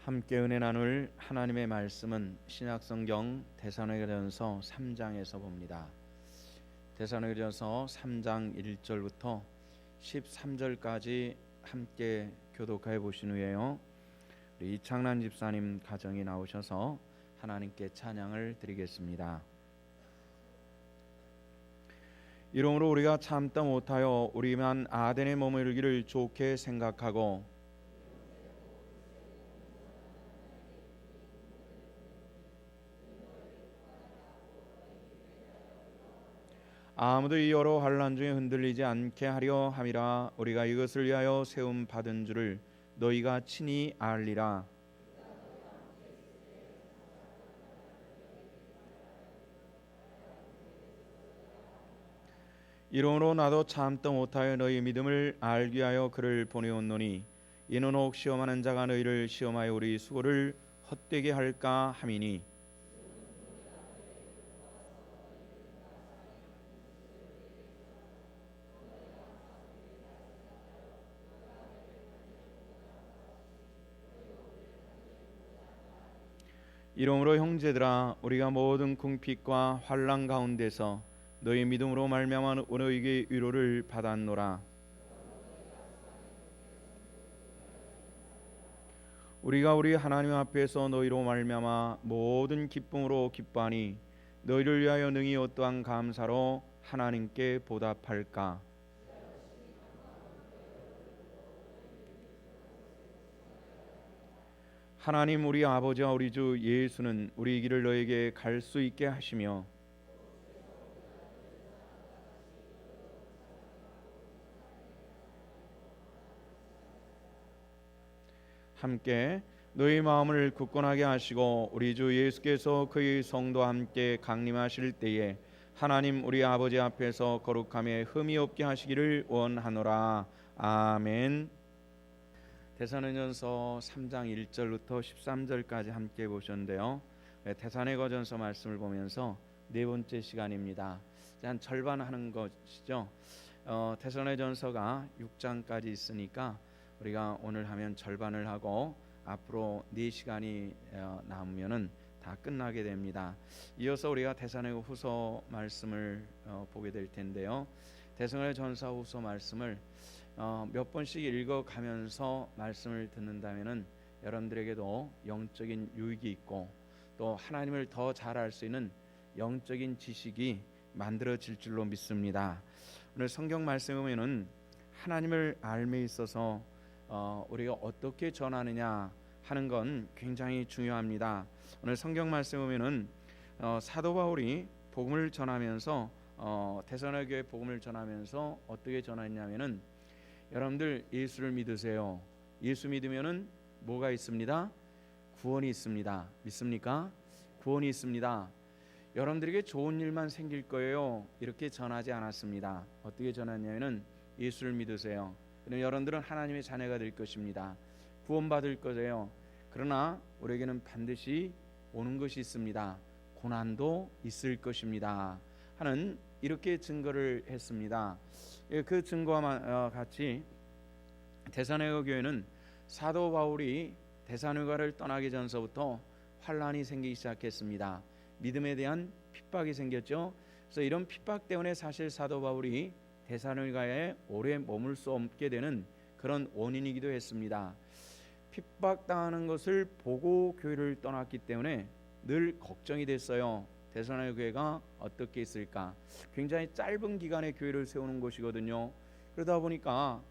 함께 은혜 나눌 하나님의 말씀은 신약성경 데살로니가전서 3장에서 봅니다. 데살로니가전서 3장 1절부터 13절까지 함께 교독해 보신 후에요, 우리 이창란 집사님 가정이 나오셔서 하나님께 찬양을 드리겠습니다. 이러므로 우리가 참다 못하여 우리만 아덴에 머무르기를 좋게 생각하고 아무도 이 여러 환난 중에 흔들리지 않게 하려 함이라. 우리가 이것을 위하여 세움 받은 줄을 너희가 친히 알리라. 이러므로 나도 참다 못하여 너희 믿음을 알기 위하여 그를 보내었노니 이는 혹 시험하는 자가 너희를 시험하여 우리 수고를 헛되게 할까 함이니. 이러므로 형제들아, 우리가 모든 궁핍과 환난 가운데서 너희 믿음으로 말미암아 너희에게 위로를 받았노라. 우리가 우리 하나님 앞에서 너희로 말미암아 모든 기쁨으로 기뻐하니 너희를 위하여 능히 어떠한 감사로 하나님께 보답할까. 하나님 우리 아버지와 우리 주 예수는 우리 길을 너에게 갈 수 있게 하시며 함께 너희 마음을 굳건하게 하시고 우리 주 예수께서 그의 성도와 함께 강림하실 때에 하나님 우리 아버지 앞에서 거룩함에 흠이 없게 하시기를 원하노라. 아멘. 데살로니가전서 3장 1절부터 13절까지 함께 보셨는데요, 데살로니가전서 말씀을 보면서 네 번째 시간입니다. 한 절반 하는 것이죠. 데살로니가전서가 6장까지 있으니까 우리가 오늘 하면 절반을 하고 앞으로 4시간이 남으면은 다 끝나게 됩니다. 이어서 우리가 데살로니가 후서 말씀을 보게 될 텐데요, 데살로니가 전서 후서 말씀을 몇 번씩 읽어가면서 말씀을 듣는다면은 여러분들에게도 영적인 유익이 있고 또 하나님을 더 잘 알 수 있는 영적인 지식이 만들어질 줄로 믿습니다. 오늘 성경 말씀에 보면은 하나님을 알매 있어서 우리가 어떻게 전하느냐 하는 건 굉장히 중요합니다. 오늘 성경 말씀에 보면은 사도 바울이 복음을 전하면서 데살로니가 교회 복음을 전하면서 어떻게 전했냐면은, 여러분들 예수를 믿으세요. 예수 믿으면은 뭐가 있습니다? 구원이 있습니다. 믿습니까? 구원이 있습니다. 여러분들에게 좋은 일만 생길 거예요. 이렇게 전하지 않았습니다. 어떻게 전했냐면은 예수를 믿으세요. 그럼 여러분들은 하나님의 자녀가 될 것입니다. 구원받을 거예요. 그러나 우리에게는 반드시 오는 것이 있습니다. 고난도 있을 것입니다. 하는 이렇게 증거를 했습니다. 그 증거와 같이 데살로니가 교회는 사도 바울이 데살로니가를 떠나기 전서부터 환란이 생기기 시작했습니다. 믿음에 대한 핍박이 생겼죠. 그래서 이런 핍박 때문에 사실 사도 바울이 데살로니가에 오래 머물 수 없게 되는 그런 원인이기도 했습니다. 핍박당하는 것을 보고 교회를 떠났기 때문에 늘 걱정이 됐어요. 데살로니가 교회가 어떻게 있을까? 굉장히 짧은 기간에 교회를 세우는 것이거든요. 그러다 보니까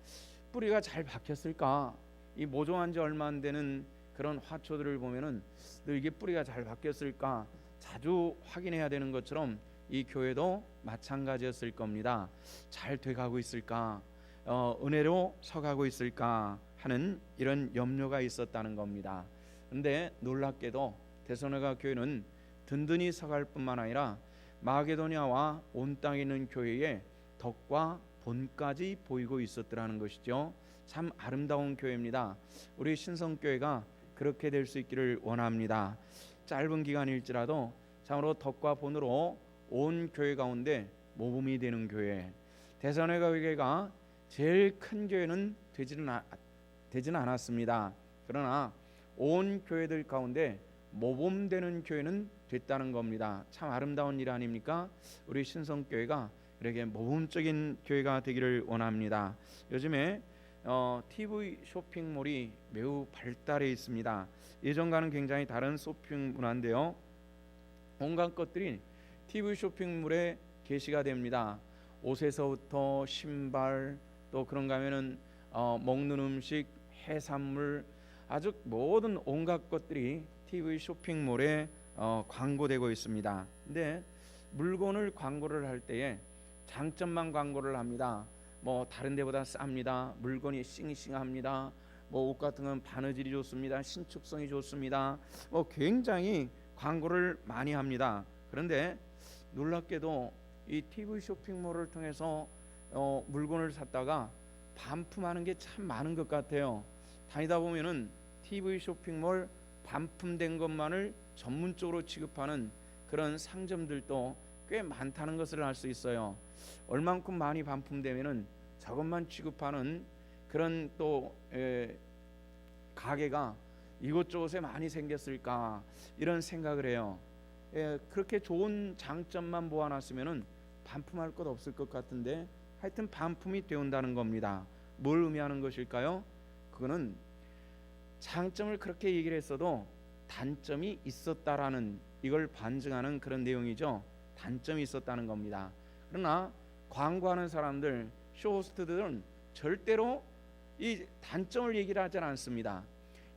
뿌리가 잘 박혔을까? 이 모종한 지 얼마 안 되는 그런 화초들을 보면은 늘 이게 뿌리가 잘 박혔을까? 자주 확인해야 되는 것처럼 이 교회도 마찬가지였을 겁니다. 잘 돼가고 있을까? 은혜로 서가고 있을까? 하는 이런 염려가 있었다는 겁니다. 그런데 놀랍게도 데살로니가 교회는 든든히 서갈 뿐만 아니라 마게도냐와 온 땅에 있는 교회의 덕과 본까지 보이고 있었더라는 것이죠. 참 아름다운 교회입니다. 우리 신성교회가 그렇게 될 수 있기를 원합니다. 짧은 기간일지라도 참으로 덕과 본으로 온 교회 가운데 모범이 되는 교회. 데살로니가 교회가 제일 큰 교회는 되지는 않았습니다. 그러나 온 교회들 가운데 모범되는 교회는 됐다는 겁니다. 참 아름다운 일 아닙니까? 우리 신성교회가 이렇게 모범적인 교회가 되기를 원합니다. 요즘에 TV 쇼핑몰이 매우 발달해 있습니다. 예전과는 굉장히 다른 쇼핑 문화인데요. 온갖 것들이 TV 쇼핑몰에 게시가 됩니다. 옷에서부터 신발, 또 그런가 하면은 먹는 음식, 해산물, 아주 모든 온갖 것들이 TV 쇼핑몰에 광고되고 있습니다. 근데 물건을 광고를 할 때에 장점만 광고를 합니다. 뭐 다른 데보다 쌉니다. 물건이 싱싱합니다. 뭐 옷 같은 건 바느질이 좋습니다. 신축성이 좋습니다. 굉장히 광고를 많이 합니다. 그런데 놀랍게도 이 TV 쇼핑몰을 통해서 물건을 샀다가 반품하는 게 참 많은 것 같아요. 다니다 보면은 TV 쇼핑몰 반품된 것만을 전문적으로 취급하는 그런 상점들도 꽤 많다는 것을 알 수 있어요. 얼만큼 많이 반품되면은 저것만 취급하는 그런 또 가게가 이곳저곳에 많이 생겼을까 이런 생각을 해요. 그렇게 좋은 장점만 모아놨으면은 반품할 것 없을 것 같은데 하여튼 반품이 되온다는 겁니다. 뭘 의미하는 것일까요? 그거는 장점을 그렇게 얘기를 했어도 단점이 있었다라는, 이걸 반증하는 그런 내용이죠. 단점이 있었다는 겁니다. 그러나 광고하는 사람들, 쇼호스트들은 절대로 이 단점을 얘기를 하지 않습니다.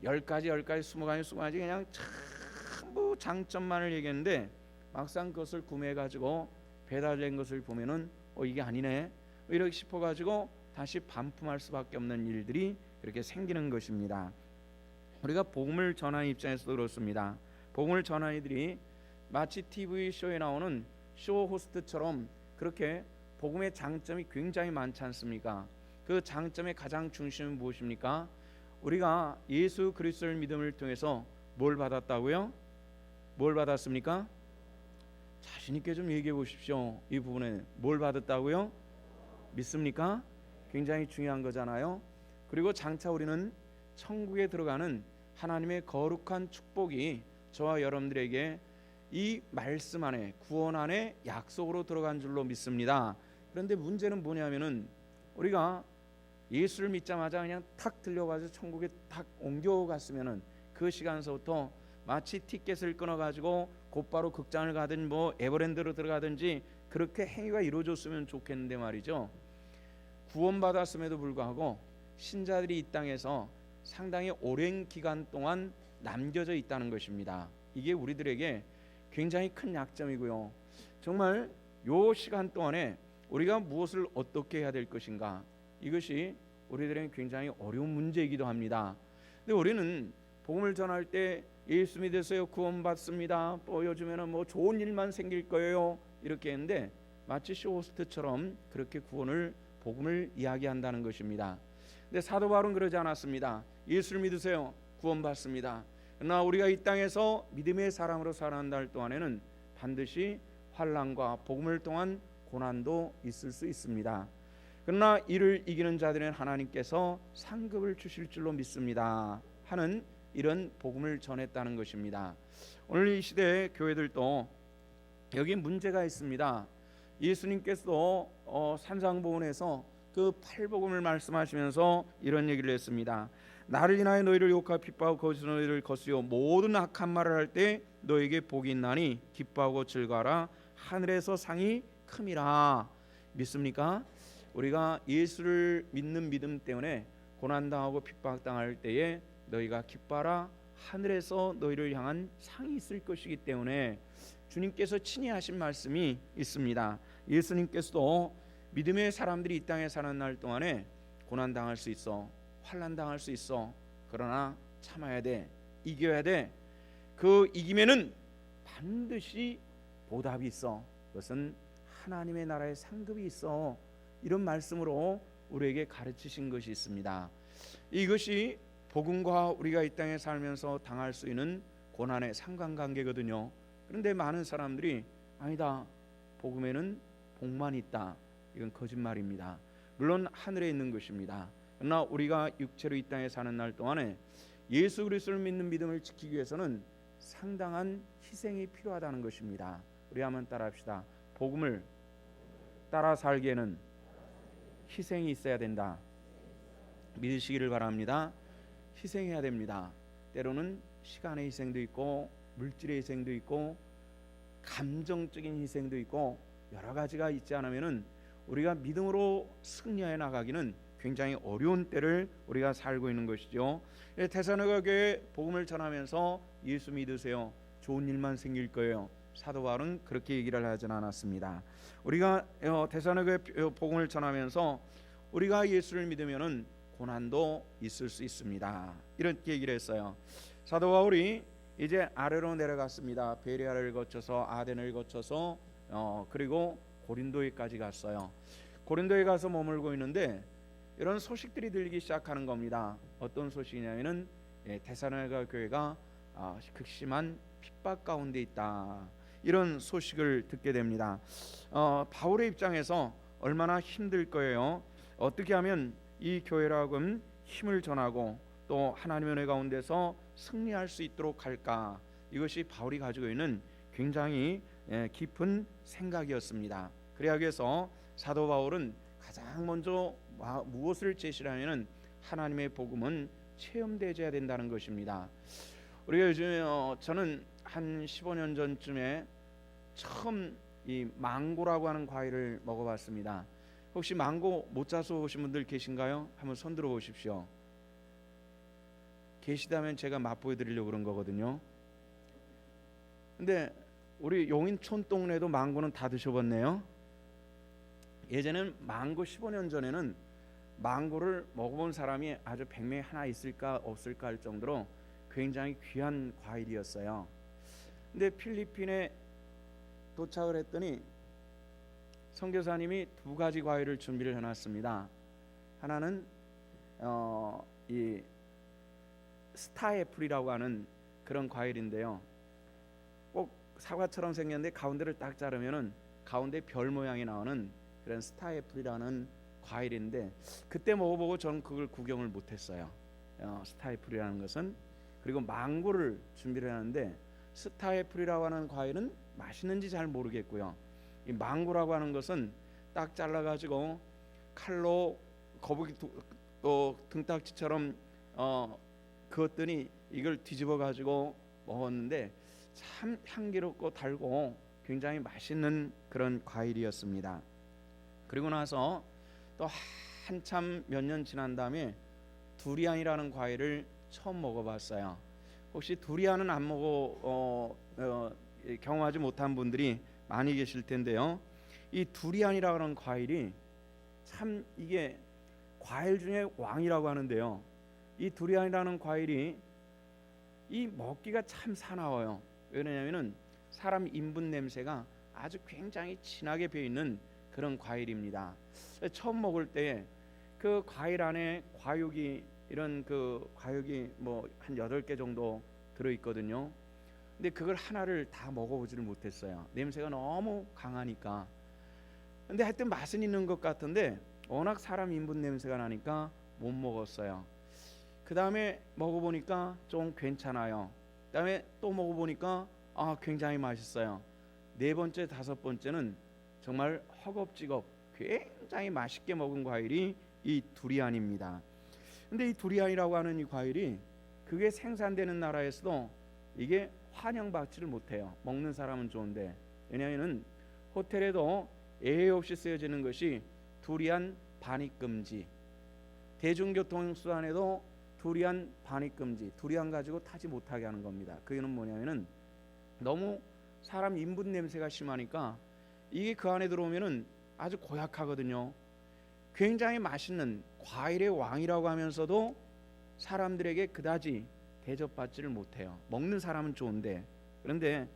10가지 20가지 그냥 전부 장점만을 얘기했는데 막상 그것을 구매해가지고 배달된 것을 보면은 이게 아니네 이렇게 싶어가지고 다시 반품할 수밖에 없는 일들이 이렇게 생기는 것입니다. 우리가 복음을 전하는 입장에서도 그렇습니다. 복음을 전하는 이들이 마치 TV 쇼에 나오는 쇼 호스트처럼 그렇게 복음의 장점이 굉장히 많지 않습니까? 그 장점의 가장 중심은 무엇입니까? 우리가 예수 그리스도를 믿음을 통해서 뭘 받았다고요? 뭘 받았습니까? 자신 있게 좀 얘기해 보십시오. 이 부분에 뭘 받았다고요? 믿습니까? 굉장히 중요한 거잖아요. 그리고 장차 우리는 천국에 들어가는 하나님의 거룩한 축복이 저와 여러분들에게 이 말씀 안에, 구원 안에 약속으로 들어간 줄로 믿습니다. 그런데 문제는 뭐냐면은 우리가 예수를 믿자마자 그냥 탁 들려가지고 천국에 탁 옮겨갔으면은 그 시간서부터 마치 티켓을 끊어가지고 곧바로 극장을 가든 뭐 에버랜드로 들어가든지 그렇게 행위가 이루어졌으면 좋겠는데 말이죠. 구원받았음에도 불구하고 신자들이 이 땅에서 상당히 오랜 기간 동안 남겨져 있다는 것입니다. 이게 우리들에게 굉장히 큰 약점이고요. 정말 요 시간 동안에 우리가 무엇을 어떻게 해야 될 것인가, 이것이 우리들에게 굉장히 어려운 문제이기도 합니다. 근데 우리는 복음을 전할 때 예수 믿으세요, 구원받습니다, 또 요즘에는 뭐 좋은 일만 생길 거예요 이렇게 했는데 마치 쇼호스트처럼 그렇게 복음을 이야기한다는 것입니다. 근데 사도 바울은 그러지 않았습니다. 예수를 믿으세요, 구원받습니다. 그러나 우리가 이 땅에서 믿음의 사람으로 살아간다 할 동안에는 반드시 환난과 복음을 통한 고난도 있을 수 있습니다. 그러나 이를 이기는 자들은 하나님께서 상급을 주실 줄로 믿습니다 하는 이런 복음을 전했다는 것입니다. 오늘 이 시대의 교회들도 여기 문제가 있습니다. 예수님께서 산상보훈에서 그 팔복음을 말씀하시면서 이런 얘기를 했습니다. 나를 인하여 너희를 욕하고 핍박하고 거짓으로 너희를 거스려 모든 악한 말을 할 때 너에게 복이 있나니 기뻐하고 즐거워라, 하늘에서 상이 큼이라. 믿습니까? 우리가 예수를 믿는 믿음 때문에 고난당하고 핍박당할 때에 너희가 기뻐하라, 하늘에서 너희를 향한 상이 있을 것이기 때문에 주님께서 친히 하신 말씀이 있습니다. 예수님께서도 믿음의 사람들이 이 땅에 사는 날 동안에 고난당할 수 있어, 환난당할 수 있어. 그러나 참아야 돼, 이겨야 돼. 그 이김에는 반드시 보답이 있어. 그것은 하나님의 나라의 상급이 있어. 이런 말씀으로 우리에게 가르치신 것이 있습니다. 이것이 복음과 우리가 이 땅에 살면서 당할 수 있는 고난의 상관관계거든요. 그런데 많은 사람들이 아니다, 복음에는 복만 있다, 이건 거짓말입니다. 물론 하늘에 있는 것입니다. 그러나 우리가 육체로 이 땅에 사는 날 동안에 예수 그리스도를 믿는 믿음을 지키기 위해서는 상당한 희생이 필요하다는 것입니다. 우리 한번 따라합시다. 복음을 따라 살기에는 희생이 있어야 된다. 믿으시기를 바랍니다. 희생해야 됩니다. 때로는 시간의 희생도 있고 물질의 희생도 있고 감정적인 희생도 있고 여러 가지가 있지 않으면은 우리가 믿음으로 승리해 나가기는 굉장히 어려운 때를 우리가 살고 있는 것이죠. 데살로니가 교회에 복음을 전하면서 예수 믿으세요. 좋은 일만 생길 거예요. 사도 바울은 그렇게 얘기를 하진 않았습니다. 우리가 데살로니가 교회 복음을 전하면서 우리가 예수를 믿으면은 고난도 있을 수 있습니다. 이렇게 얘기를 했어요. 사도 바울이 이제 아래로 내려갔습니다. 베레아를 거쳐서 아덴을 거쳐서 그리고 고린도에까지 갔어요. 고린도에 가서 머물고 있는데 이런 소식들이 들리기 시작하는 겁니다. 어떤 소식이냐면은 데살로니가 교회가 극심한 핍박 가운데 있다. 이런 소식을 듣게 됩니다. 바울의 입장에서 얼마나 힘들 거예요. 어떻게 하면 이 교회라고 힘을 전하고 또 하나님의 은혜 가운데서 승리할 수 있도록 할까? 이것이 바울이 가지고 있는 굉장히 깊은 생각이었습니다. 그래서 사도 바울은 가장 먼저 무엇을 제시하냐면 하나님의 복음은 체험되어야 된다는 것입니다. 우리가 요즘에 저는 한 15년 전쯤에 처음 이 망고라고 하는 과일을 먹어봤습니다. 혹시 망고 못 짜서 오신 분들 계신가요? 한번 손 들어 보십시오. 계시다면 제가 맛보여 드리려고 그런 거거든요. 근데 우리 용인촌 동네도 망고는 다 드셔봤네요. 예전에는 망고 15년 전에는 망고를 먹어본 사람이 아주 100명에 하나 있을까 없을까 할 정도로 굉장히 귀한 과일이었어요. 근데 필리핀에 도착을 했더니 선교사님이 두 가지 과일을 준비를 해놨습니다. 하나는 이 스타애플이라고 하는 그런 과일인데요. 꼭 사과처럼 생겼는데 가운데를 딱 자르면은 가운데 별 모양이 나오는 그런 스타애플이라는 과일인데 그때 먹어보고 저는 그걸 구경을 못했어요. 스타애플이라는 것은. 그리고 망고를 준비를 하는데 스타애플이라고 하는 과일은 맛있는지 잘 모르겠고요. 이 망고라고 하는 것은 딱 잘라가지고 칼로 거북이 등딱지처럼 그었더니 이걸 뒤집어가지고 먹었는데 참 향기롭고 달고 굉장히 맛있는 그런 과일이었습니다. 그리고 나서 또 한참 몇 년 지난 다음에 두리안이라는 과일을 처음 먹어봤어요. 혹시 두리안은 안 경험하지 못한 분들이 많이 계실 텐데요. 이 두리안이라고 하는 과일이 참 이게 과일 중에 왕이라고 하는데요. 이 두리안이라는 과일이 이 먹기가 참 사나워요. 왜냐하면은 사람 인분 냄새가 아주 굉장히 진하게 배있는 그런 과일입니다. 처음 먹을 때 그 과일 안에 과육이 이런 그 과육이 뭐 한 8개 정도 들어 있거든요. 근데 그걸 하나를 다 먹어보지를 못했어요. 냄새가 너무 강하니까. 근데 하여튼 맛은 있는 것 같은데 워낙 사람 인분 냄새가 나니까 못 먹었어요. 그 다음에 먹어보니까 좀 괜찮아요. 그 다음에 또 먹어보니까 굉장히 맛있어요. 4번째, 5번째는 정말 허겁지겁 굉장히 맛있게 먹은 과일이 이 두리안입니다. 근데 이 두리안이라고 하는 이 과일이 그게 생산되는 나라에서도 이게 환영받지를 못해요. 먹는 사람은 좋은데. 왜냐하면 호텔에도 예외 없이 쓰여지는 것이 두리안 반입금지, 대중교통수단에도 두리안 반입금지, 두리안 가지고 타지 못하게 하는 겁니다. 그 이유는 뭐냐면은 너무 사람 인분 냄새가 심하니까 이게 그 안에 들어오면은 아주 고약하거든요. 굉장히 맛있는 과일의 왕이라고 하면서도 사람들에게 그다지 대접받지를 못해요. 먹는 사람은 좋은데. 그런데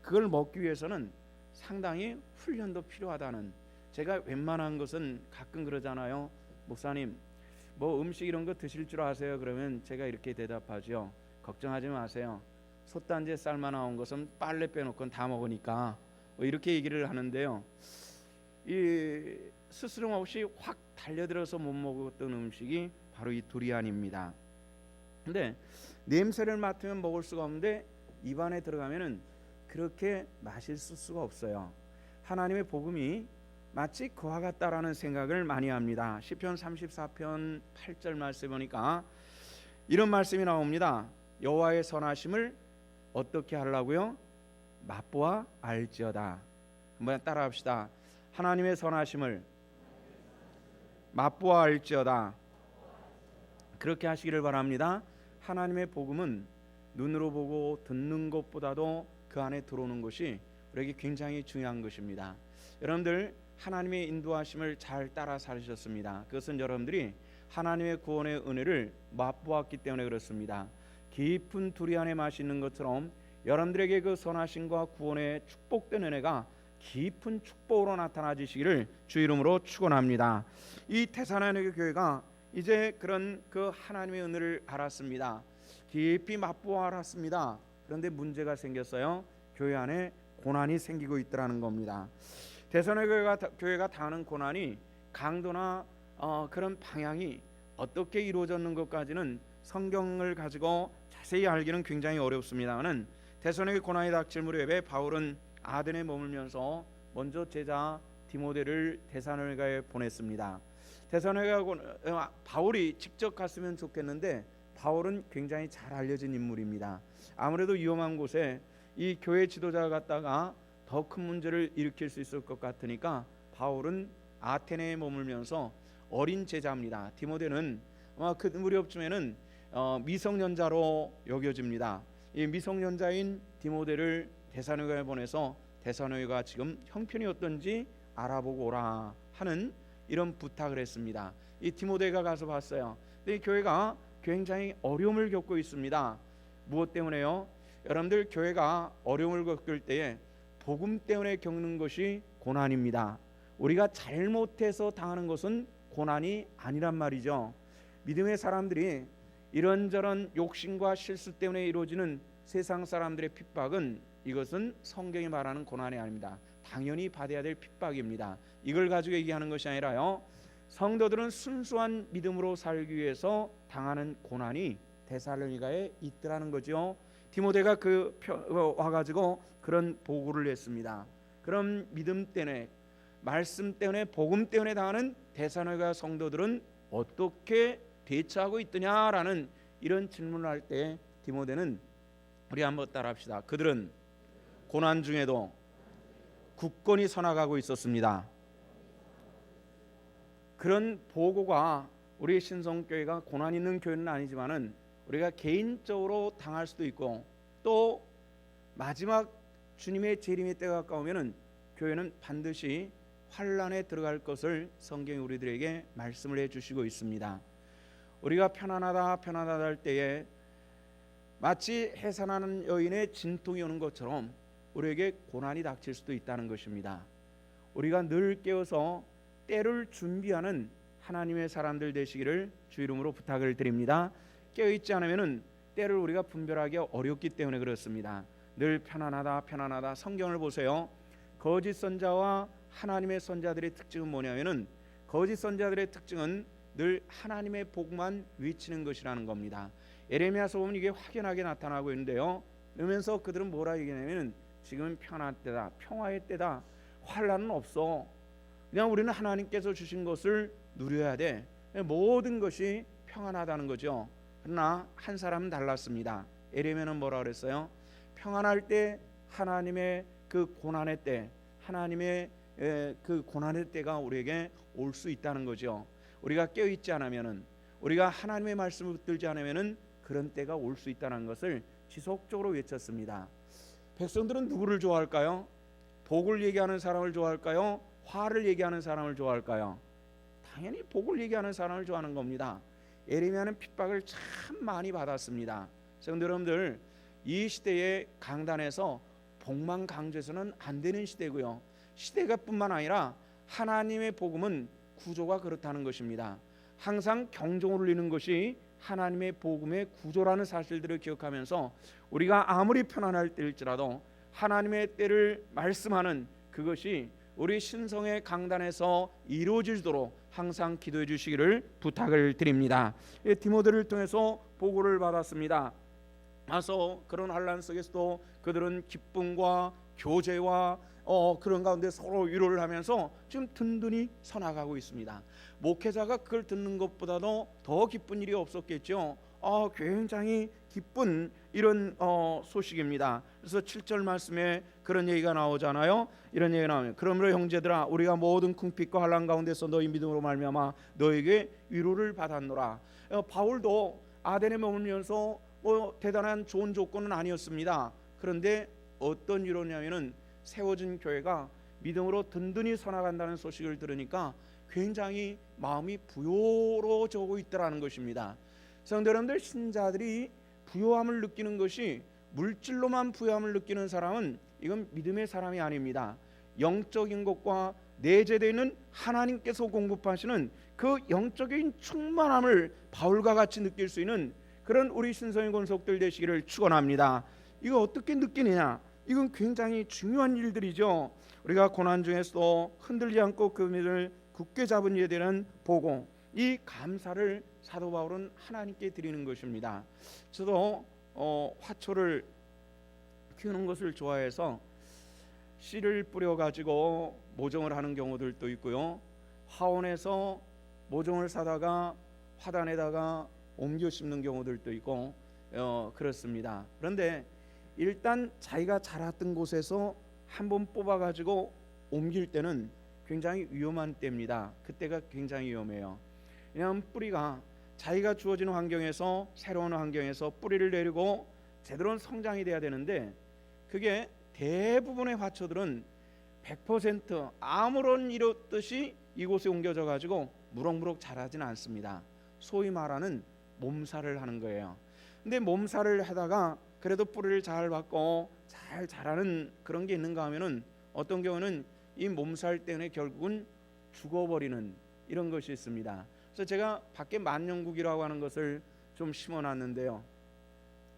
그걸 먹기 위해서는 상당히 훈련도 필요하다는. 제가 웬만한 것은 가끔 그러잖아요. 목사님 뭐 음식 이런 거 드실 줄 아세요? 그러면 제가 이렇게 대답하죠. 걱정하지 마세요. 솥단지에 삶아 나온 것은 빨래 빼놓고는 다 먹으니까 뭐 이렇게 얘기를 하는데요. 이 스스럼 없이 확 달려들어서 못 먹었던 음식이 바로 이 두리안입니다. 근데 냄새를 맡으면 먹을 수가 없는데 입안에 들어가면은 그렇게 맛있을 수가 없어요. 하나님의 복음이 마치 그와 같다라는 생각을 많이 합니다. 시편 34편 8절 말씀 보니까 이런 말씀이 나옵니다. 여호와의 선하심을 어떻게 하려고요? 맛보아 알지어다. 한번 따라합시다. 하나님의 선하심을 맛보아 알지어다. 그렇게 하시기를 바랍니다. 하나님의 복음은 눈으로 보고 듣는 것보다도 그 안에 들어오는 것이 우리에게 굉장히 중요한 것입니다. 여러분들 하나님의 인도하심을 잘 따라 살으셨습니다. 그것은 여러분들이 하나님의 구원의 은혜를 맛보았기 때문에 그렇습니다. 깊은 두리 안에 마시는 것처럼 여러분들에게 그 선하심과 구원의 축복된 은혜가 깊은 축복으로 나타나지시기를 주 이름으로 축원합니다. 이 데살로니가 교회가 이제 그런 그 하나님의 은혜를 알았습니다. 깊이 맛보아 알았습니다. 그런데 문제가 생겼어요. 교회 안에 고난이 생기고 있더라는 겁니다. 데살로니가 교회가 당하는 고난이 강도나 그런 방향이 어떻게 이루어졌는 것까지는 성경을 가지고 자세히 알기는 굉장히 어렵습니다만 데살로니가 고난이 닥칠 무렵에 바울은 아덴에 머물면서 먼저 제자 디모데를 데살로니가에 보냈습니다. 데살로니가 바울이 직접 갔으면 좋겠는데 바울은 굉장히 잘 알려진 인물입니다. 아무래도 위험한 곳에 이 교회 지도자가 갔다가 더 큰 문제를 일으킬 수 있을 것 같으니까 바울은 아테네에 머물면서 어린 제자입니다. 디모데는 그 무렵쯤에는 미성년자로 여겨집니다. 이 미성년자인 디모데를 데살로니가에 보내서 데살로니가가 지금 형편이 어떤지 알아보고 오라 하는 이런 부탁을 했습니다. 이 디모데가 가서 봤어요. 근데 이 교회가 굉장히 어려움을 겪고 있습니다. 무엇 때문에요? 여러분들 교회가 어려움을 겪을 때에 복음 때문에 겪는 것이 고난입니다. 우리가 잘못해서 당하는 것은 고난이 아니란 말이죠. 믿음의 사람들이 이런저런 욕심과 실수 때문에 이루어지는 세상 사람들의 핍박은 이것은 성경이 말하는 고난이 아닙니다. 당연히 받아야 될 핍박입니다. 이걸 가지고 얘기하는 것이 아니라요, 성도들은 순수한 믿음으로 살기 위해서 당하는 고난이 데살로니가에 있더라는 거죠. 디모데가 와가지고 그런 보고를 했습니다. 그럼 믿음 때문에, 말씀 때문에, 복음 때문에 당하는 데살로니가 성도들은 어떻게 대처하고 있더냐라는 이런 질문을 할 때 디모데는, 우리 한번 따라합시다. 그들은 고난 중에도 굳건히 서나가고 있었습니다. 그런 보고가 우리 신성교회가 고난 있는 교회는 아니지만은 우리가 개인적으로 당할 수도 있고, 또 마지막 주님의 재림의 때가 가까우면은 교회는 반드시 환란에 들어갈 것을 성경이 우리들에게 말씀을 해주시고 있습니다. 우리가 편안하다 할 때에 마치 해산하는 여인의 진통이 오는 것처럼 우리에게 고난이 닥칠 수도 있다는 것입니다. 우리가 늘 깨어서 때를 준비하는 하나님의 사람들 되시기를 주 이름으로 부탁을 드립니다. 깨어있지 않으면 때를 우리가 분별하기 어렵기 때문에 그렇습니다. 늘 편안하다 성경을 보세요. 거짓 선자와 하나님의 선자들의 특징은 뭐냐면은, 거짓 선자들의 특징은 늘 하나님의 복만 외치는 것이라는 겁니다. 에레미야서 보면 이게 확연하게 나타나고 있는데요. 그러면서 그들은 뭐라 얘기하냐면은 지금은 편할 때다, 평화의 때다, 환난은 없어, 그냥 우리는 하나님께서 주신 것을 누려야 돼, 모든 것이 평안하다는 거죠. 그러나 한 사람은 달랐습니다. 에레미야는 뭐라 그랬어요? 평안할 때 하나님의 그 고난의 때, 하나님의 그 고난의 때가 우리에게 올 수 있다는 거죠. 우리가 깨어있지 않으면은, 우리가 하나님의 말씀을 붙들지 않으면은 그런 때가 올 수 있다는 것을 지속적으로 외쳤습니다. 백성들은 누구를 좋아할까요? 복을 얘기하는 사람을 좋아할까요? 화를 얘기하는 사람을 좋아할까요? 당연히 복을 얘기하는 사람을 좋아하는 겁니다. 에레미야는 핍박을 참 많이 받았습니다. 성도 여러분들, 이 시대의 강단에서 복만 강조해서는 안 되는 시대고요. 시대가 뿐만 아니라 하나님의 복음은 구조가 그렇다는 것입니다. 항상 경종을 울리는 것이 하나님의 복음의 구조라는 사실들을 기억하면서 우리가 아무리 편안할 때일지라도 하나님의 때를 말씀하는 그것이 우리 신성의 강단에서 이루어지도록 항상 기도해 주시기를 부탁을 드립니다. 디모데를 통해서 보고를 받았습니다. 와서 그런 환난 속에서도 그들은 기쁨과 교제와 그런 가운데 서로 위로를 하면서 지금 든든히 서나가고 있습니다. 목회자가 그걸 듣는 것보다도 더 기쁜 일이 없었겠죠. 굉장히 기쁜 이런 소식입니다. 그래서 7절 말씀에 그런 얘기가 나오잖아요. 이런 얘기가 나오면 그러므로 형제들아 우리가 모든 궁핍과 환난 가운데서 너희 믿음으로 말미암아 너에게 위로를 받았노라. 바울도 아덴에 머물면서 대단한 좋은 조건은 아니었습니다. 그런데 어떤 위로냐면은 세워진 교회가 믿음으로 든든히 서나간다는 소식을 들으니까 굉장히 마음이 부요로워지고 있더라는 것입니다. 성도 여러분들, 신자들이 부요함을 느끼는 것이 물질로만 부요함을 느끼는 사람은 이건 믿음의 사람이 아닙니다. 영적인 것과 내재되어 있는 하나님께서 공급하시는 그 영적인 충만함을 바울과 같이 느낄 수 있는 그런 우리 신성의 권속들 되시기를 축원합니다. 이거 어떻게 느끼느냐? 이건 굉장히 중요한 일들이죠. 우리가 고난 중에서도 흔들리지 않고 그 믿음을 굳게 잡은 이에 대한 보고, 이 감사를 사도 바울은 하나님께 드리는 것입니다. 저도 화초를 키우는 것을 좋아해서 씨를 뿌려 가지고 모종을 하는 경우들도 있고요. 화원에서 모종을 사다가 화단에다가 옮겨 심는 경우들도 있고 그렇습니다. 그런데 일단 자기가 자랐던 곳에서 한번 뽑아 가지고 옮길 때는 굉장히 위험한 때입니다. 그때가 굉장히 위험해요. 왜냐하면 뿌리가 자기가 주어지는 환경에서, 새로운 환경에서 뿌리를 내리고 제대로 성장이 돼야 되는데, 그게 대부분의 화초들은 100% 아무런 일 없듯이 이곳에 옮겨져 가지고 무럭무럭 자라지는 않습니다. 소위 말하는 몸살을 하는 거예요. 근데 몸살을 하다가 그래도 뿌리를 잘 받고 잘 자라는 그런 게 있는가 하면은 어떤 경우는 이 몸살 때문에 결국은 죽어버리는 이런 것이 있습니다. 그래서 제가 밖에 만년국이라고 하는 것을 좀 심어놨는데요.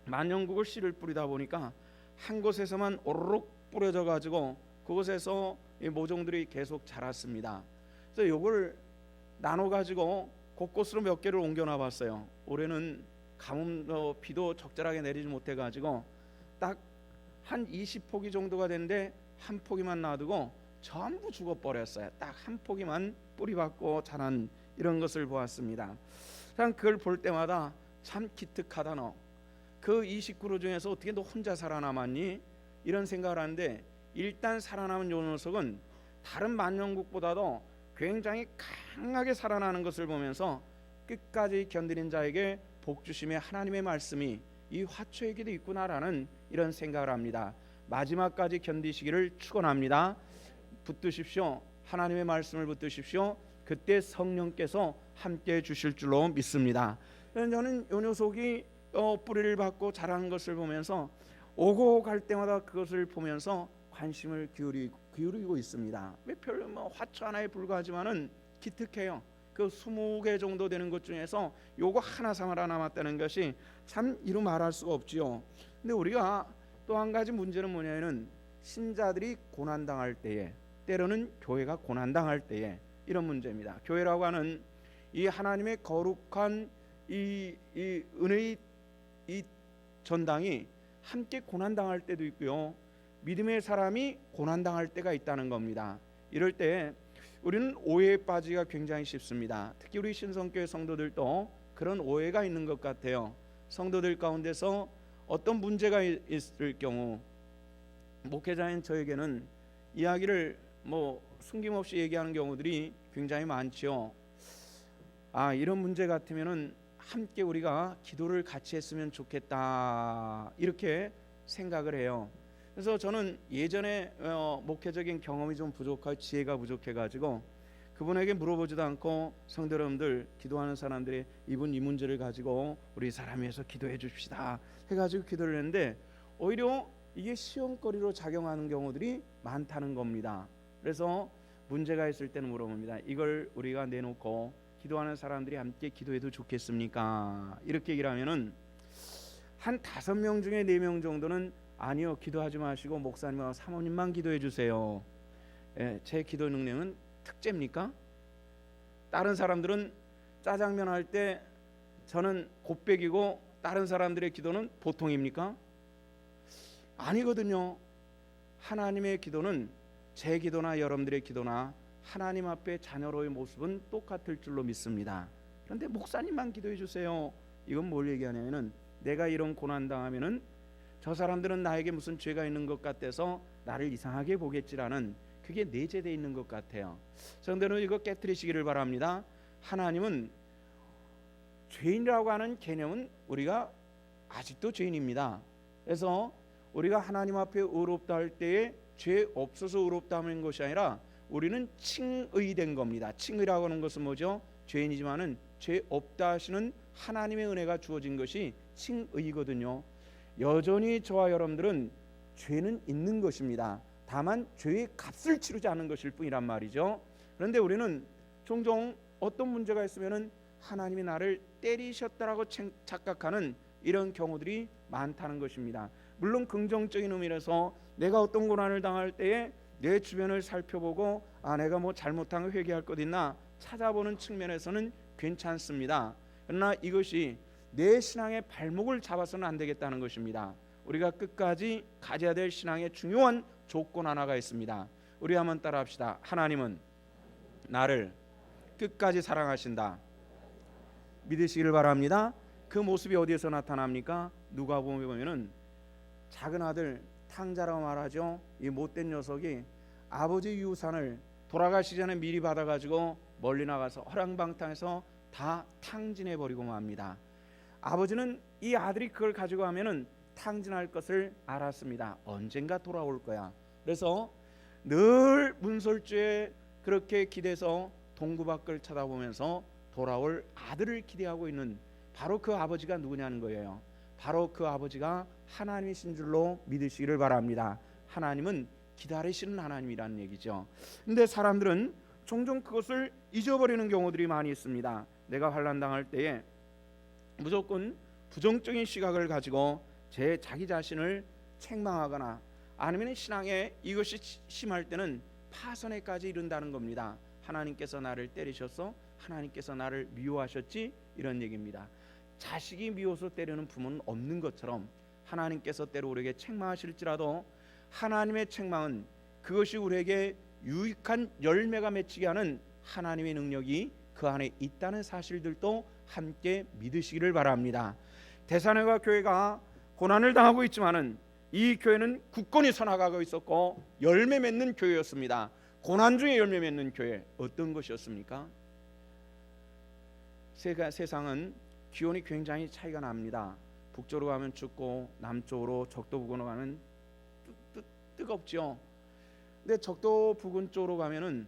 만년국을 씨를 뿌리다 보니까 한 곳에서만 오르륵 뿌려져 가지고 그곳에서 이 모종들이 계속 자랐습니다. 그래서 이걸 나눠 가지고 곳곳으로 몇 개를 옮겨놔봤어요. 올해는 가뭄 비도 적절하게 내리지 못해 가지고 딱 한 20포기 정도가 됐는데 한 포기만 놔두고 전부 죽어버렸어요. 딱 한 포기만 뿌리 받고 자란 이런 것을 보았습니다. 그냥 그걸 볼 때마다 참 기특하다. 너 그 29그루 중에서 어떻게 너 혼자 살아남았니? 이런 생각을 하는데, 일단 살아남은 요 녀석은 다른 만년국보다도 굉장히 강하게 살아나는 것을 보면서 끝까지 견디는 자에게 복 주심의 하나님의 말씀이 이 화초에게도 있구나라는 이런 생각을 합니다. 마지막까지 견디시기를 축원합니다. 붙드십시오. 하나님의 말씀을 붙드십시오. 그때 성령께서 함께 주실 줄로 믿습니다. 저는 이 녀석이 뿌리를 받고 자라는 것을 보면서 오고 갈 때마다 그것을 보면서 관심을 기울이고 있습니다. 별 화초 하나에 불과하지만은 기특해요. 그 20개 정도 되는 것 중에서 요거 하나 살아남았다는 것이 참 이루 말할 수가 없지요. 근데 우리가 또 한 가지 문제는 뭐냐면은 신자들이 고난당할 때에, 때로는 교회가 고난당할 때에 이런 문제입니다. 교회라고 하는 이 하나님의 거룩한 이 은혜의 이 전당이 함께 고난당할 때도 있고요. 믿음의 사람이 고난당할 때가 있다는 겁니다. 이럴 때 우리는 오해에 빠지기가 굉장히 쉽습니다. 특히 우리 신성교회 성도들도 그런 오해가 있는 것 같아요. 성도들 가운데서 어떤 문제가 있을 경우 목회자인 저에게는 이야기를 숨김없이 얘기하는 경우들이 굉장히 많죠. 이런 문제 같으면은 함께 우리가 기도를 같이 했으면 좋겠다, 이렇게 생각을 해요. 그래서 저는 예전에 목회적인 경험이 좀 부족하고 지혜가 부족해가지고 그분에게 물어보지도 않고 성도 여러분들, 기도하는 사람들이 이분 이 문제를 가지고 우리 사람 위해서 기도해 줍시다 해가지고 기도를 했는데, 오히려 이게 시험거리로 작용하는 경우들이 많다는 겁니다. 그래서 문제가 있을 때는 물어봅니다. 이걸 우리가 내놓고 기도하는 사람들이 함께 기도해도 좋겠습니까? 이렇게 얘기를 하면은 한 5명 중에 4명 정도는 아니요, 기도하지 마시고 목사님과 사모님만 기도해 주세요. 제 기도 능력은 특제입니까? 다른 사람들은 짜장면 할 때 저는 곱백이고 다른 사람들의 기도는 보통입니까? 아니거든요. 하나님의 기도는 제 기도나 여러분들의 기도나 하나님 앞에 자녀로의 모습은 똑같을 줄로 믿습니다. 그런데 목사님만 기도해 주세요. 이건 뭘 얘기하냐면은 내가 이런 고난 당하면은 저 사람들은 나에게 무슨 죄가 있는 것 같아서 나를 이상하게 보겠지라는 그게 내재되어 있는 것 같아요. 성도는 이거 깨트리시기를 바랍니다. 하나님은 죄인이라고 하는 개념은 우리가 아직도 죄인입니다. 그래서 우리가 하나님 앞에 의롭다 할 때에 죄 없어서 의롭다 하는 것이 아니라 우리는 칭의된 겁니다. 칭의라고 하는 것은 뭐죠? 죄인이지만은 죄 없다 하시는 하나님의 은혜가 주어진 것이 칭의거든요. 여전히 저와 여러분들은 죄는 있는 것입니다. 다만 죄의 값을 치르지 않는 것일 뿐이란 말이죠. 그런데 우리는 종종 어떤 문제가 있으면은 하나님이 나를 때리셨다라고 착각하는 이런 경우들이 많다는 것입니다. 물론 긍정적인 의미에서 내가 어떤 고난을 당할 때에 내 주변을 살펴보고 내가 뭐 잘못한 거 회개할 것 있나 찾아보는 측면에서는 괜찮습니다. 그러나 이것이 내 신앙의 발목을 잡아서는 안 되겠다는 것입니다. 우리가 끝까지 가져야 될 신앙의 중요한 조건 하나가 있습니다. 우리 한번 따라합시다. 하나님은 나를 끝까지 사랑하신다. 믿으시기를 바랍니다. 그 모습이 어디에서 나타납니까? 누가복음에 보면은 작은 아들 탕자라고 말하죠. 이 못된 녀석이 아버지 유산을 돌아가시기 전에 미리 받아가지고 멀리 나가서 허랑방탕해서 다 탕진해 버리고 맙니다. 아버지는 이 아들이 그걸 가지고 가면은 탕진할 것을 알았습니다. 언젠가 돌아올 거야. 그래서 늘 문설주에 그렇게 기대서 동구 밖을 쳐다보면서 돌아올 아들을 기대하고 있는 바로 그 아버지가 누구냐는 거예요. 바로 그 아버지가 하나님이신 줄로 믿으시기를 바랍니다. 하나님은 기다리시는 하나님이라는 얘기죠. 근데 사람들은 종종 그것을 잊어버리는 경우들이 많이 있습니다. 내가 환난 당할 때에 무조건 부정적인 시각을 가지고 자기 자신을 책망하거나 아니면 신앙에 이것이 심할 때는 파선에까지 이른다는 겁니다. 하나님께서 나를 때리셔서 하나님께서 나를 미워하셨지 이런 얘기입니다. 자식이 미워서 때리는 부모는 없는 것처럼 하나님께서 때로 우리에게 책망하실지라도 하나님의 책망은 그것이 우리에게 유익한 열매가 맺히게 하는 하나님의 능력이 그 안에 있다는 사실들도 함께 믿으시기를 바랍니다. 데살로니가 교회가 고난을 당하고 있지만은 이 교회는 굳건히 서나가고 있었고 열매 맺는 교회였습니다. 고난 중에 열매 맺는 교회 어떤 것이었습니까? 세상은 기온이 굉장히 차이가 납니다. 북쪽으로 가면 춥고 남쪽으로 적도 부근으로 가면 뜨겁죠. 근데 적도 부근 쪽으로 가면은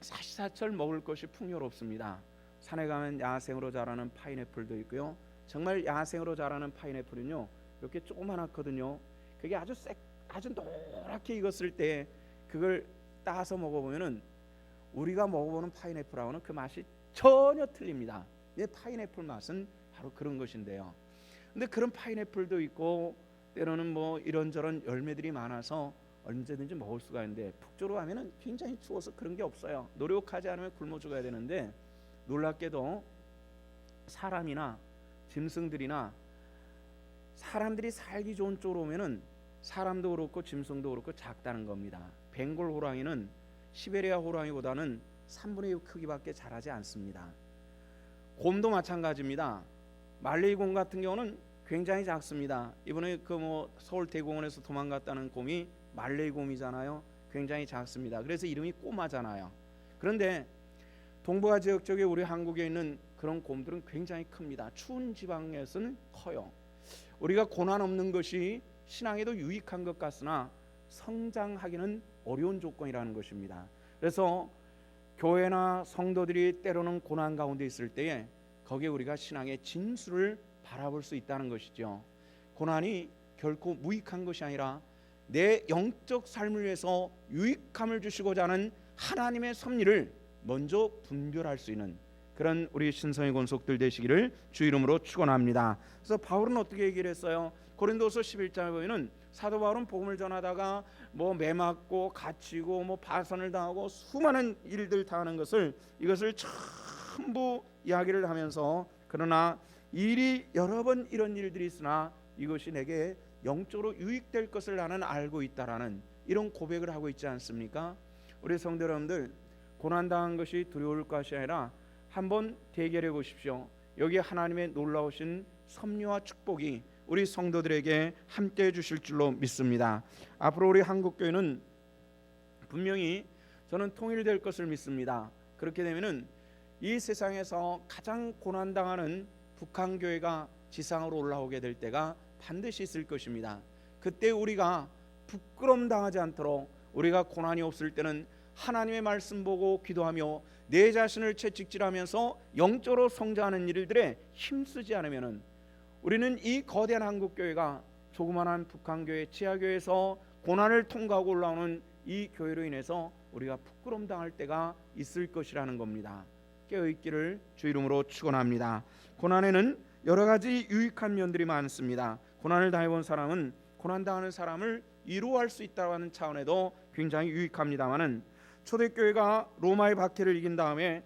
사시사철 먹을 것이 풍요롭습니다. 산에 가면 야생으로 자라는 파인애플도 있고요. 정말 야생으로 자라는 파인애플은요 이렇게 조그만하거든요. 그게 아주 노랗게 익었을 때 그걸 따서 먹어보면은 우리가 먹어보는 파인애플하고는 그 맛이 전혀 틀립니다. 이 파인애플 맛은 바로 그런 것인데요. 근데 그런 파인애플도 있고 때로는 뭐 이런저런 열매들이 많아서 언제든지 먹을 수가 있는데 북쪽으로 가면은 굉장히 추워서 그런 게 없어요. 노력하지 않으면 굶어 죽어야 되는데 놀랍게도 사람이나 짐승들이나 사람들이 살기 좋은 쪽으로 오면은 사람도 그렇고 짐승도 그렇고 작다는 겁니다. 벵골 호랑이는 시베리아 호랑이보다는 3분의 1 크기밖에 자라지 않습니다. 곰도 마찬가지입니다. 말레이 곰 같은 경우는 굉장히 작습니다. 이번에 서울 대공원에서 도망갔다는 곰이 말레이 곰이잖아요. 굉장히 작습니다. 그래서 이름이 꼬마잖아요. 그런데 동북아 지역 쪽에 우리 한국에 있는 그런 곰들은 굉장히 큽니다. 추운 지방에서는 커요. 우리가 고난 없는 것이 신앙에도 유익한 것 같으나 성장하기는 어려운 조건이라는 것입니다. 그래서 교회나 성도들이 때로는 고난 가운데 있을 때에 거기에 우리가 신앙의 진수를 바라볼 수 있다는 것이죠. 고난이 결코 무익한 것이 아니라 내 영적 삶을 위해서 유익함을 주시고자 하는 하나님의 섭리를 먼저 분별할 수 있는 그런 우리 신성의 권속들 되시기를 주 이름으로 축원합니다. 그래서 바울은 어떻게 얘기를 했어요? 고린도서 11장에 보면은 사도 바울은 복음을 전하다가 뭐 매맞고 갇히고 뭐 파선을 당하고 수많은 일들 당하는 것을 이것을 전부 이야기를 하면서 그러나 일이 여러 번 이런 일들이 있으나 이것이 내게 영적으로 유익될 것을 나는 알고 있다라는 이런 고백을 하고 있지 않습니까? 우리 성도 여러분들, 고난당한 것이 두려울 것이 아니라 한번 대결해 보십시오. 여기 하나님의 놀라우신 섭리와 축복이 우리 성도들에게 함께 해 주실 줄로 믿습니다. 앞으로 우리 한국교회는 분명히 저는 통일될 것을 믿습니다. 그렇게 되면은 이 세상에서 가장 고난당하는 북한교회가 지상으로 올라오게 될 때가 반드시 있을 것입니다. 그때 우리가 부끄럼 당하지 않도록 우리가 고난이 없을 때는 하나님의 말씀 보고 기도하며 내 자신을 채찍질하면서 영적으로 성장하는 일들에 힘쓰지 않으면은 우리는 이 거대한 한국교회가 조그만한 북한교회 지하교회에서 고난을 통과하고 올라오는 이 교회로 인해서 우리가 부끄럼 당할 때가 있을 것이라는 겁니다. 깨어있기를 주 이름으로 축원합니다. 고난에는 여러 가지 유익한 면들이 많습니다. 고난을 당해본 사람은 고난당하는 사람을 위로할 수 있다는 차원에도 굉장히 유익합니다만은 초대교회가 로마의 박해를 이긴 다음에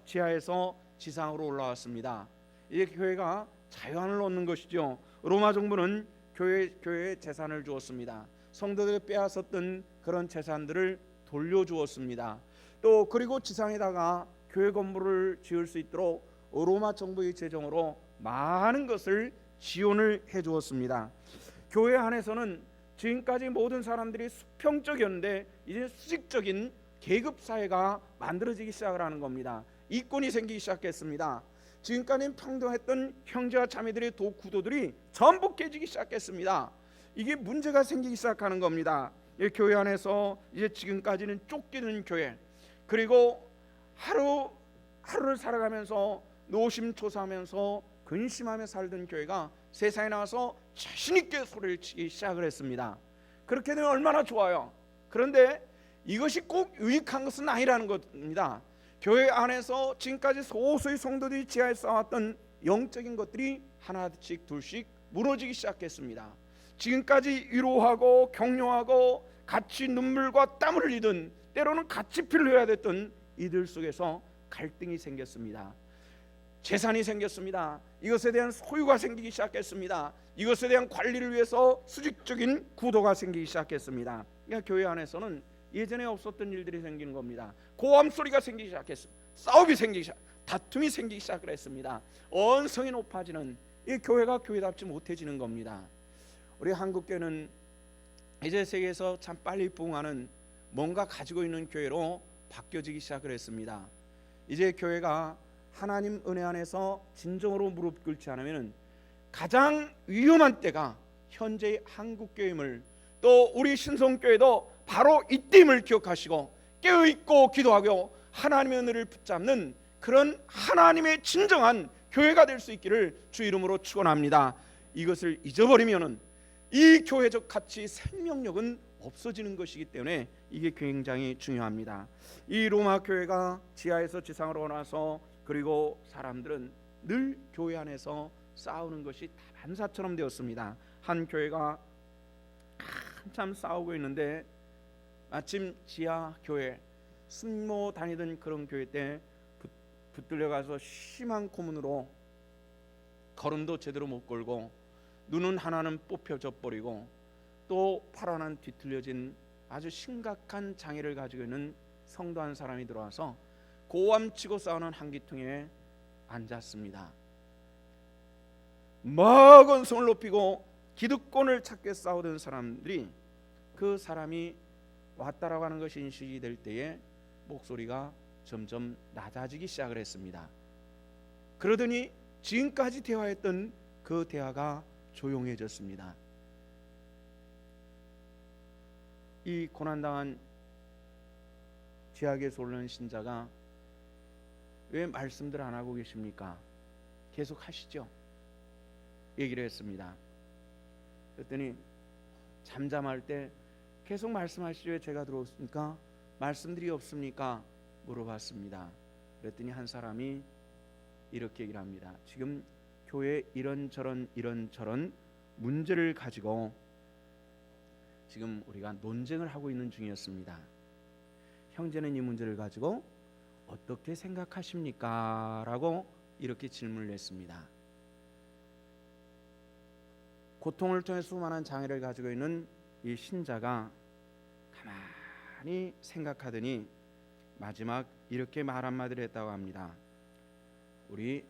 지하에서 지상으로 올라왔습니다. 이제 교회가 자유함을 얻는 것이죠. 로마 정부는 교회에 재산을 주었습니다. 성도들이 빼앗았던 그런 재산들을 돌려주었습니다. 또 그리고 지상에다가 교회 건물을 지을 수 있도록 로마 정부의 재정으로 많은 것을 지원을 해주었습니다. 교회 안에서는 지금까지 모든 사람들이 수평적이었는데 이제 수직적인 계급 사회가 만들어지기 시작을 하는 겁니다. 이권이 생기기 시작했습니다. 지금까지 평등했던 형제와 자매들의 구도들이 전부 깨지기 시작했습니다. 이게 문제가 생기기 시작하는 겁니다. 교회 안에서 이제 지금까지는 쫓기는 교회, 그리고 하루를 살아가면서 노심초사하면서 근심하며 살던 교회가 세상에 나와서 자신 있게 소리를 치기 시작을 했습니다. 그렇게 되면 얼마나 좋아요. 그런데 이것이 꼭 유익한 것은 아니라는 겁니다. 교회 안에서 지금까지 소수의 성도들이 지하에 쌓았던 영적인 것들이 하나씩 둘씩 무너지기 시작했습니다. 지금까지 위로하고 격려하고 같이 눈물과 땀을 흘리던, 때로는 같이 피를 흘려야 됐던 이들 속에서 갈등이 생겼습니다. 재산이 생겼습니다. 이것에 대한 소유가 생기기 시작했습니다. 이것에 대한 관리를 위해서 수직적인 구도가 생기기 시작했습니다. 그러니까 교회 안에서는 예전에 없었던 일들이 생기는 겁니다. 고함 소리가 생기기 시작했습니다. 싸움이 생기기 시작, 다툼이 생기기 시작을 했습니다. 언성이 높아지는, 이 교회가 교회답지 못해지는 겁니다. 우리 한국교회는 이제 세계에서 참 빨리 부흥하는 뭔가 가지고 있는 교회로 바뀌어지기 시작을 했습니다. 이제 교회가 하나님 은혜 안에서 진정으로 무릎 꿇지 않으면 가장 위험한 때가 현재의 한국교회임을, 또 우리 신성교회도 바로 이때임을 기억하시고 깨어있고 기도하고 하나님의 은혜를 붙잡는 그런 하나님의 진정한 교회가 될 수 있기를 주 이름으로 축원합니다. 이것을 잊어버리면은 이 교회적 가치, 생명력은 없어지는 것이기 때문에 이게 굉장히 중요합니다. 이 로마 교회가 지하에서 지상으로 나서, 그리고 사람들은 늘 교회 안에서 싸우는 것이 다반사처럼 되었습니다. 한 교회가 한참 싸우고 있는데 마침 지하 교회, 순모 다니던 그런 교회 때 붙들려 가서 심한 고문으로 걸음도 제대로 못 걸고 눈은 하나는 뽑혀져 버리고 또 팔 하나는 뒤틀려진 아주 심각한 장애를 가지고 있는 성도 한 사람이 들어와서 고함치고 싸우는 한기통에 앉았습니다. 막 언성을 높이고 기득권을 찾게 싸우던 사람들이, 그 사람이 왔다라고 하는 것이 인식이 될 때에 목소리가 점점 낮아지기 시작을 했습니다. 그러더니 지금까지 대화했던 그 대화가 조용해졌습니다. 이 고난당한 지하에서 올라온 신자가 왜 말씀들 안 하고 계십니까? 계속 하시죠. 얘기를 했습니다. 그랬더니 잠잠할 때 계속 말씀하시죠. 제가 들어오니까 말씀들이 없습니까? 물어봤습니다. 그랬더니 한 사람이 이렇게 얘기를 합니다. 지금 교회 이런저런 문제를 가지고 지금 우리가 논쟁을 하고 있는 중이었습니다. 형제는 이 문제를 가지고 어떻게 생각하십니까? 라고 이렇게 질문을 했습니다. 고통을 통해 수많은 장애를 가지고 있는 이 신자가 가만히 생각하더니 마지막 이렇게 말 한마디를 했다고 합니다. 우리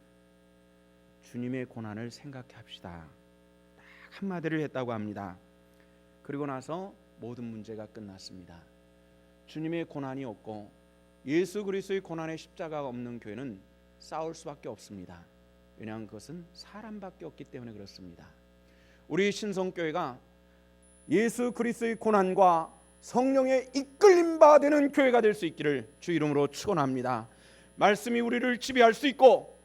주님의 고난을 생각합시다. 딱 한마디를 했다고 합니다. 그리고 나서 모든 문제가 끝났습니다. 주님의 고난이 없고 예수 그리스도의 고난의 십자가가 없는 교회는 싸울 수밖에 없습니다. 왜냐하면 그것은 사람밖에 없기 때문에 그렇습니다. 우리 신성교회가 예수 그리스도의 고난과 성령의 이끌림 받는 교회가 될 수 있기를 주 이름으로 축원합니다. 말씀이 우리를 지배할 수 있고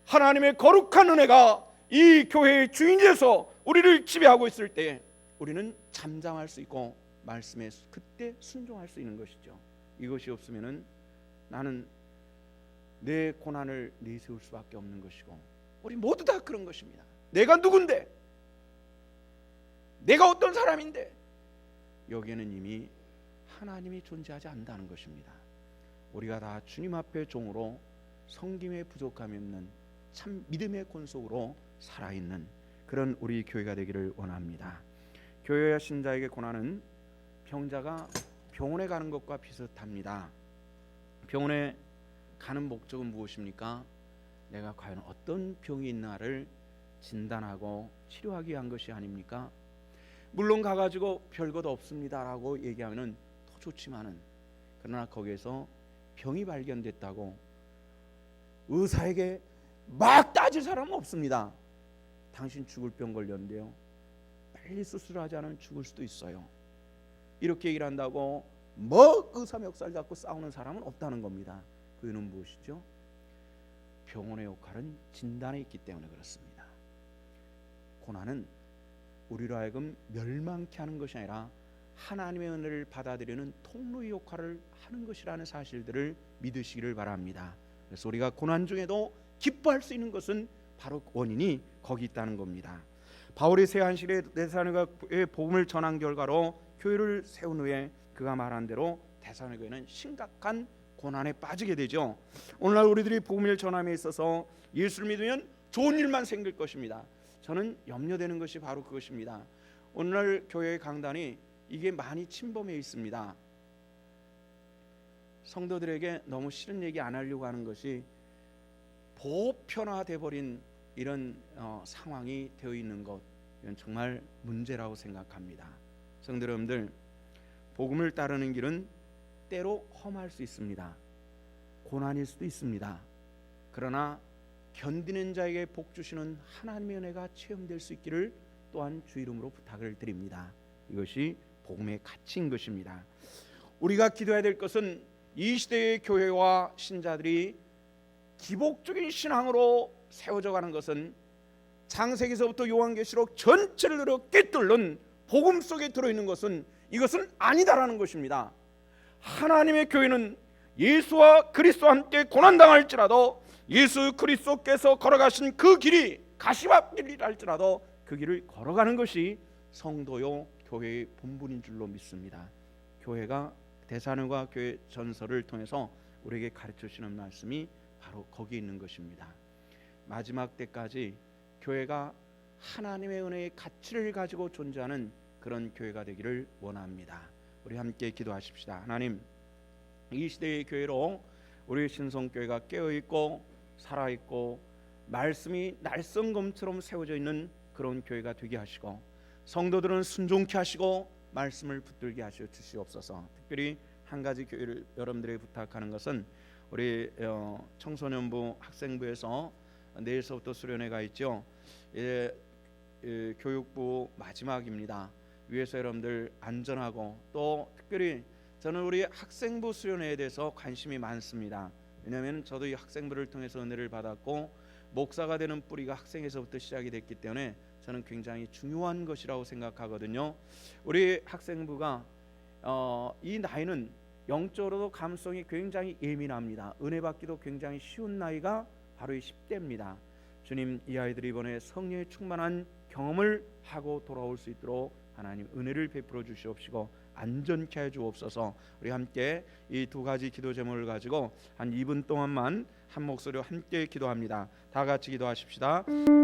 하나님의 거룩한 은혜가 이 교회의 주인이 돼서 우리를 지배하고 있을 때 우리는 잠잠할 수 있고 말씀에 그때 순종할 수 있는 것이죠. 이것이 없으면은 나는 내 고난을 내세울 수밖에 없는 것이고, 우리 모두 다 그런 것입니다. 내가 누군데, 내가 어떤 사람인데, 여기에는 이미 하나님이 존재하지 않는다는 것입니다. 우리가 다 주님 앞에 종으로 섬김에 부족함이 없는 참 믿음의 권속으로 살아있는 그런 우리 교회가 되기를 원합니다. 교회와 신자에게 고난은 병자가 병원에 가는 것과 비슷합니다. 병원에 가는 목적은 무엇입니까? 내가 과연 어떤 병이 있나를 진단하고 치료하기 위한 것이 아닙니까? 물론 가가지고 별것 없습니다라고 얘기하면 더 좋지만은, 그러나 거기에서 병이 발견됐다고 의사에게 막 따질 사람은 없습니다. 당신 죽을 병 걸렸는데요, 빨리 수술하지 않으면 죽을 수도 있어요. 이렇게 얘기를 한다고 뭐 의사 멱살 잡고 싸우는 사람은 없다는 겁니다. 그 이유는 무엇이죠? 병원의 역할은 진단에 있기 때문에 그렇습니다. 고난은 우리로 하여금 멸망케 하는 것이 아니라 하나님의 은혜를 받아들이는 통로의 역할을 하는 것이라는 사실들을 믿으시기를 바랍니다. 그래서 우리가 고난 중에도 기뻐할 수 있는 것은 바로 원인이 거기 있다는 겁니다. 바울이 세안실에 데살로니가의 복음을 전한 결과로 교회를 세운 후에 그가 말한 대로 데살로니가는 심각한 고난에 빠지게 되죠. 오늘날 우리들이 복음을 전함에 있어서 예수를 믿으면 좋은 일만 생길 것입니다. 저는 염려되는 것이 바로 그것입니다. 오늘날 교회의 강단이 이게 많이 침범해 있습니다. 성도들에게 너무 싫은 얘기 안 하려고 하는 것이 보편화돼 버린 이런 상황이 되어 있는 것, 이건 정말 문제라고 생각합니다. 성도 여러분들, 복음을 따르는 길은 때로 험할 수 있습니다. 고난일 수도 있습니다. 그러나 견디는 자에게 복 주시는 하나님의 은혜가 체험될 수 있기를 또한 주 이름으로 부탁을 드립니다. 이것이 복음의 가치인 것입니다. 우리가 기도해야 될 것은 이 시대의 교회와 신자들이 기복적인 신앙으로 세워져 가는 것은 창세기서부터 요한계시록 전체를 꿰뚫는 복음 속에 들어있는 것은 이것은 아니다라는 것입니다. 하나님의 교회는 예수와 그리스도와 함께 고난당할지라도 예수 그리스도께서 걸어가신 그 길이 가시밭길이라 할지라도 그 길을 걸어가는 것이 성도요 교회의 본분인 줄로 믿습니다. 교회가 데살로니가 교회 전설을 통해서 우리에게 가르쳐 주시는 말씀이 바로 거기 있는 것입니다. 마지막 때까지 교회가 하나님의 은혜의 가치를 가지고 존재하는 그런 교회가 되기를 원합니다. 우리 함께 기도하십시다. 하나님, 이 시대의 교회로 우리 신성교회가 깨어있고 살아있고 말씀이 날성검처럼 세워져 있는 그런 교회가 되게 하시고, 성도들은 순종케 하시고 말씀을 붙들게 하시어 주시옵소서. 특별히 한 가지 교회를 여러분들에게 부탁하는 것은 우리 청소년부 학생부에서 내일서부터 수련회가 있죠. 교육부 마지막입니다. 위에서 여러분들 안전하고, 또 특별히 저는 우리 학생부 수련회에 대해서 관심이 많습니다. 왜냐하면 저도 이 학생부를 통해서 은혜를 받았고 목사가 되는 뿌리가 학생에서부터 시작이 됐기 때문에 저는 굉장히 중요한 것이라고 생각하거든요. 우리 학생부가 이 나이는 영적으로도 감성이 굉장히 예민합니다. 은혜 받기도 굉장히 쉬운 나이가 바로 이 10대입니다. 주님, 이 아이들이 이번에 성령의 충만한 경험을 하고 돌아올 수 있도록 하나님 은혜를 베풀어 주시옵시고 안전케 해 주옵소서. 우리 함께 이 두 가지 기도 제목을 가지고 한 2분 동안만 한 목소리로 함께 기도합니다. 다 같이 기도하십시다.